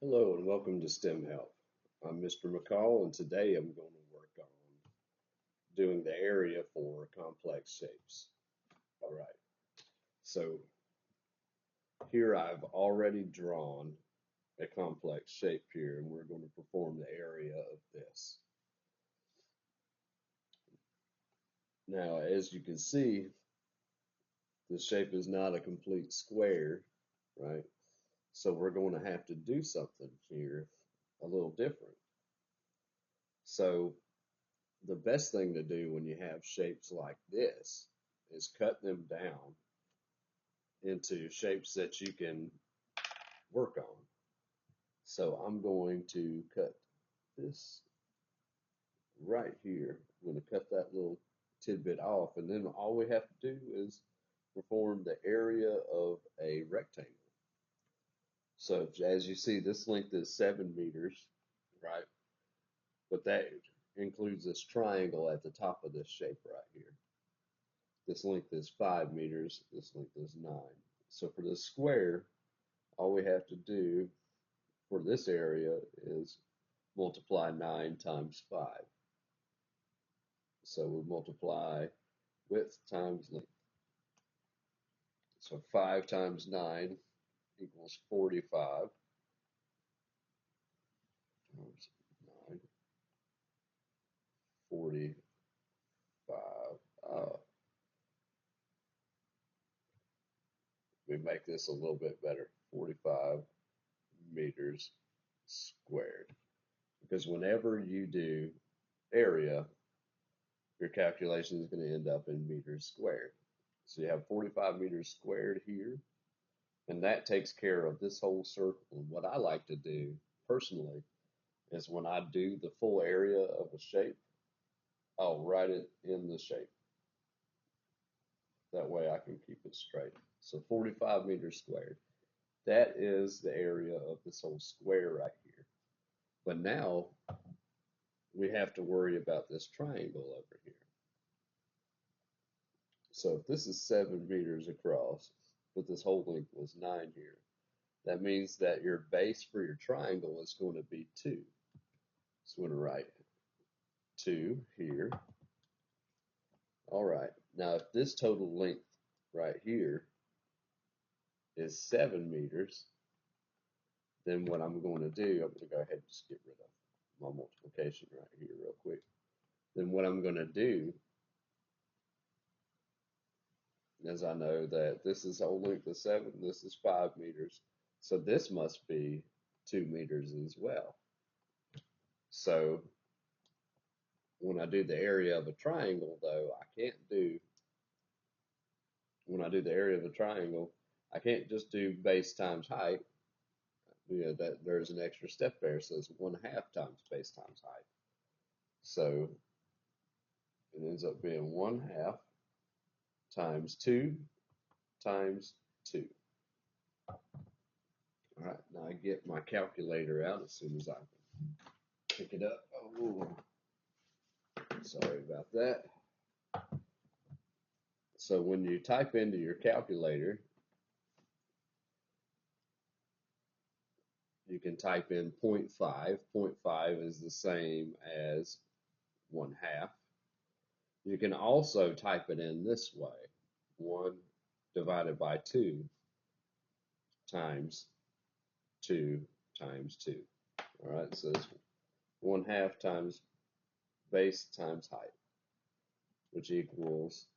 Hello and welcome to STEM Help. I'm Mr. McCall and today I'm going to work on doing the area for complex shapes. All right, so here I've already drawn a complex shape here and we're going to perform the area of this. Now, as you can see, the shape is not a complete square, right? So we're going to have to do something here a little different. So the best thing to do when you have shapes like this is cut them down into shapes that you can work on. So I'm going to cut this right here. I'm going to cut that little tidbit off, and then all we have to do is perform the area of a rectangle. So as you see, this length is 7 meters, right? But that includes this triangle at the top of this shape right here. This length is 5 meters, this length is 9. So for the square, all we have to do for this area is multiply 9 times 5. So we multiply width times length. So 5 times 9 equals 45 times 9, 45. We make this a little bit better, 45 meters squared. Because whenever you do area, your calculation is going to end up in meters squared. So you have 45 meters squared here, and that takes care of this whole circle. And what I like to do personally is when I do the full area of a shape, I'll write it in the shape. That way I can keep it straight. So 45 meters squared. That is the area of this whole square right here. But now we have to worry about this triangle over here. So if this is 7 meters across, but this whole length was 9 here, that means that your base for your triangle is going to be 2. So I'm going to write 2 here. All right, now if this total length right here is 7 meters, then what I'm going to do, I'm going to go ahead and just get rid of my multiplication right here real quick. Then what I'm going to do is I know that this is whole length of 7, this is 5 meters, so this must be 2 meters as well. So when I do the area of a triangle, though, when I do the area of a triangle, I can't just do base times height. That there's an extra step there, so it's 1/2 times base times height. So it ends up being 1/2 times 2 times 2. All right, now I get my calculator out as soon as I can pick it up. Oh, sorry about that. So when you type into your calculator, you can type in 0.5. 0.5 is the same as 1/2. You can also type it in this way, 1 divided by 2 times 2 times 2. All right, so it's 1/2 times base times height, which equals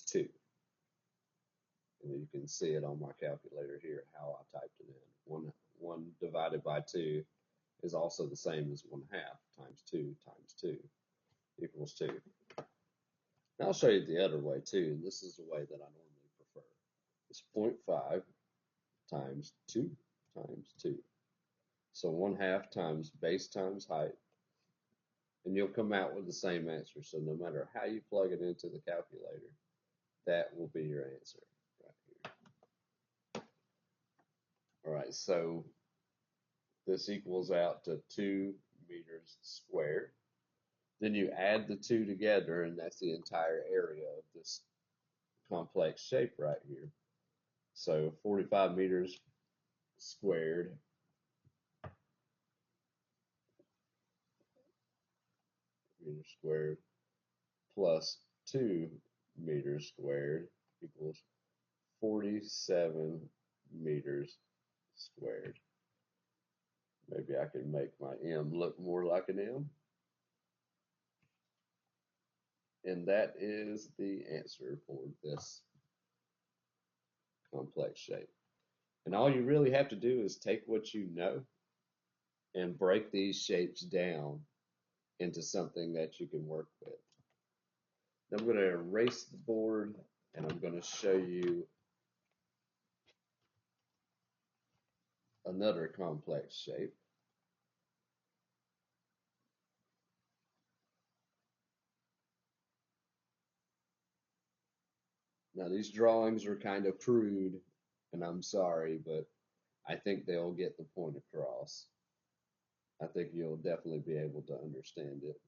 2. And you can see it on my calculator here how I typed it in. 1 divided by 2 is also the same as 1/2 times 2 times 2 equals 2. Now I'll show you the other way too, and this is the way that I normally prefer. It's 0.5 times 2 times 2. So 1/2 times base times height, and you'll come out with the same answer. So no matter how you plug it into the calculator, that will be your answer right here. All right, so this equals out to 2 meters squared. Then you add the two together, and that's the entire area of this complex shape right here. So 45 meters squared plus 2 meters squared equals 47 meters squared. Maybe I can make my M look more like an M. And that is the answer for this complex shape. And all you really have to do is take what you know and break these shapes down into something that you can work with. I'm going to erase the board and I'm going to show you another complex shape. Now these drawings are kind of crude and I'm sorry, but I think they'll get the point across. I think you'll definitely be able to understand it.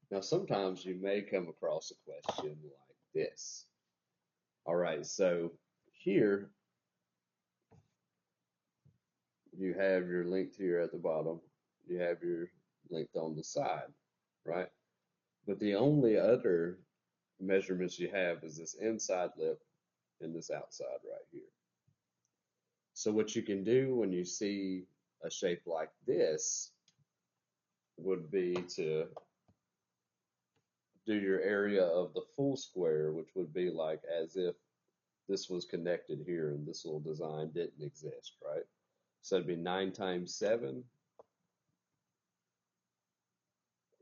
Now sometimes you may come across a question like this. All right, so here you have your length here at the bottom. You have your length on the side, right? But the only other measurements you have is this inside lip and this outside right here. So what you can do when you see a shape like this would be to do your area of the full square, which would be like as if this was connected here and this little design didn't exist, right? So it'd be 9 times 7.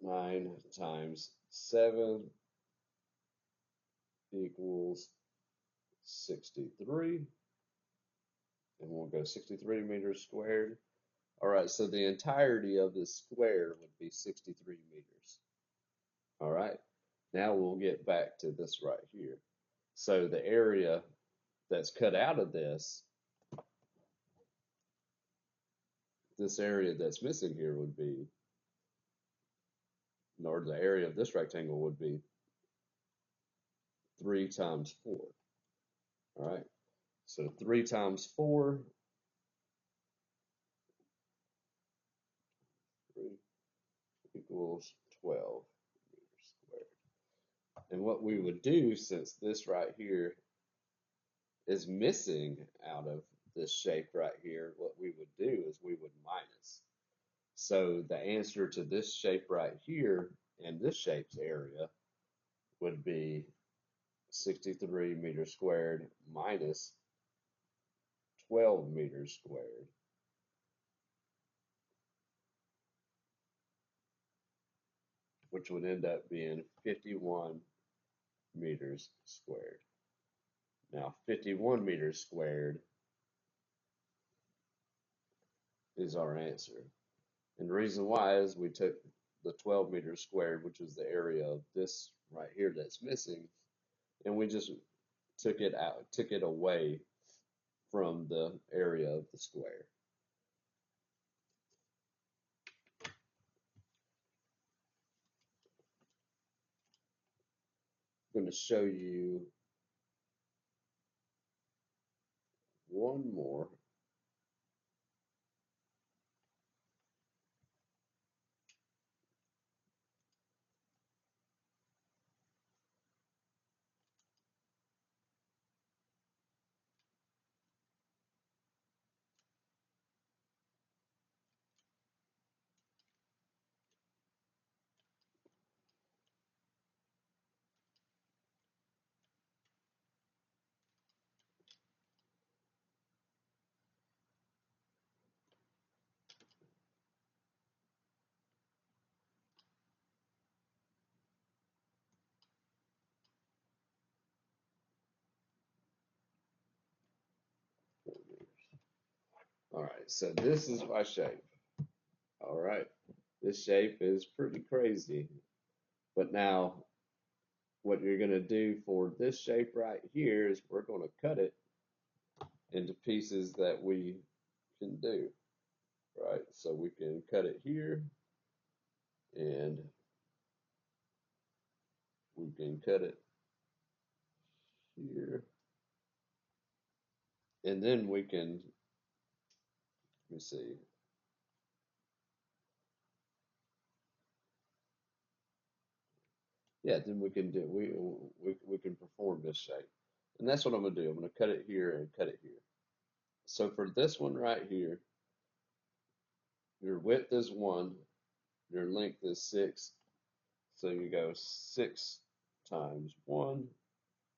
9 times 7 equals 63. And we'll go 63 meters squared. All right, so the entirety of this square would be 63 meters. All right, now we'll get back to this right here. So the area that's cut out of this area that's missing here would be, or the area of this rectangle would be 3 times 4. All right, so 3 times 4, 3 equals 12 meters squared. And what we would do, since this right here is missing out of this shape right here, what we would do is we would minus. So the answer to this shape right here and this shape's area would be 63 meters squared minus 12 meters squared. Which would end up being 51 meters squared. Now 51 meters squared is our answer. And the reason why is we took the 12 meters squared, which is the area of this right here that's missing, and we just took it away from the area of the square. I'm going to show you one more. All right, so this is my shape. All right, this shape is pretty crazy. But now what you're going to do for this shape right here is we're going to cut it into pieces that we can do, right? So we can cut it here, and we can cut it here, and then we can, let me see, yeah, then we can do, we can perform this shape. And that's what I'm going to do. I'm going to cut it here and cut it here. So for this one right here, your width is 1, your length is 6. So you go 6 times 1,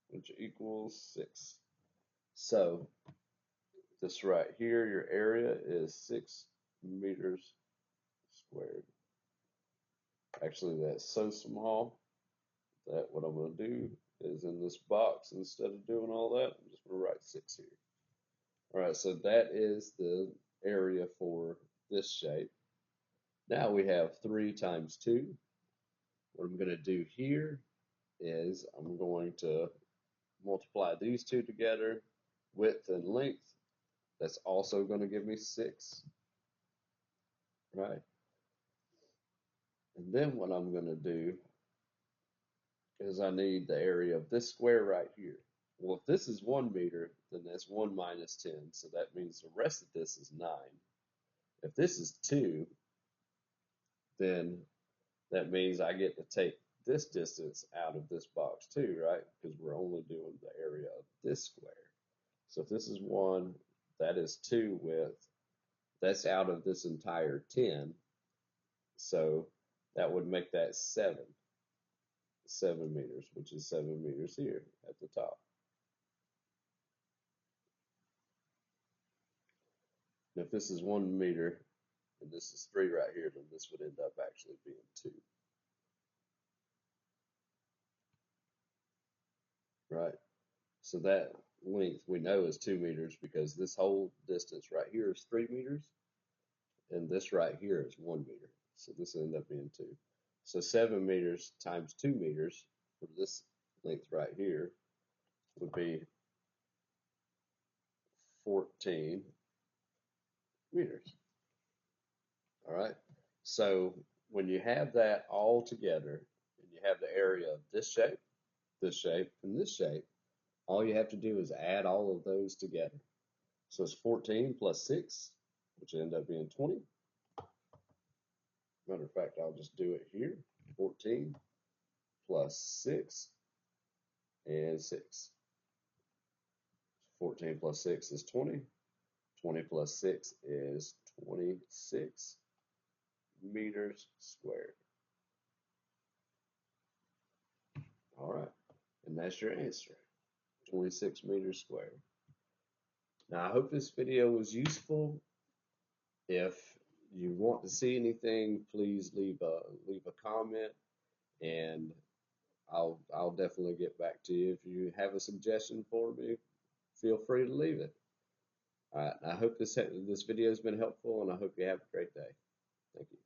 which equals 6. So this right here, your area is 6 meters squared. Actually, that's so small that what I'm going to do is in this box, instead of doing all that, I'm just going to write 6 here. All right, so that is the area for this shape. Now we have 3 times 2. What I'm going to do here is I'm going to multiply these two together, width and length. That's also going to give me 6, right? And then what I'm going to do is I need the area of this square right here. Well, if this is 1 meter, then that's 1 minus 10, so that means the rest of this is 9. If this is 2, then that means I get to take this distance out of this box too, right? Because we're only doing the area of this square. So if this is 1, that is 2 width. That's out of this entire 10. So that would make that 7 meters, which is 7 meters here at the top. And if this is 1 meter and this is 3 right here, then this would end up actually being 2. Right? So that length we know is 2 meters because this whole distance right here is 3 meters and this right here is 1 meter. So this will end up being 2. So 7 meters times 2 meters for this length right here would be 14 meters. All right. So when you have that all together and you have the area of this shape, and this shape, all you have to do is add all of those together. So it's 14 plus 6, which will end up being 20. Matter of fact, I'll just do it here. 14 plus 6 and 6. 14 plus 6 is 20. 20 plus 6 is 26 meters squared. All right. And that's your answer, 26 meters squared. Now, I hope this video was useful. If you want to see anything, please leave a comment, and I'll definitely get back to you. If you have a suggestion for me, feel free to leave it. All right. I hope this video has been helpful, and I hope you have a great day. Thank you.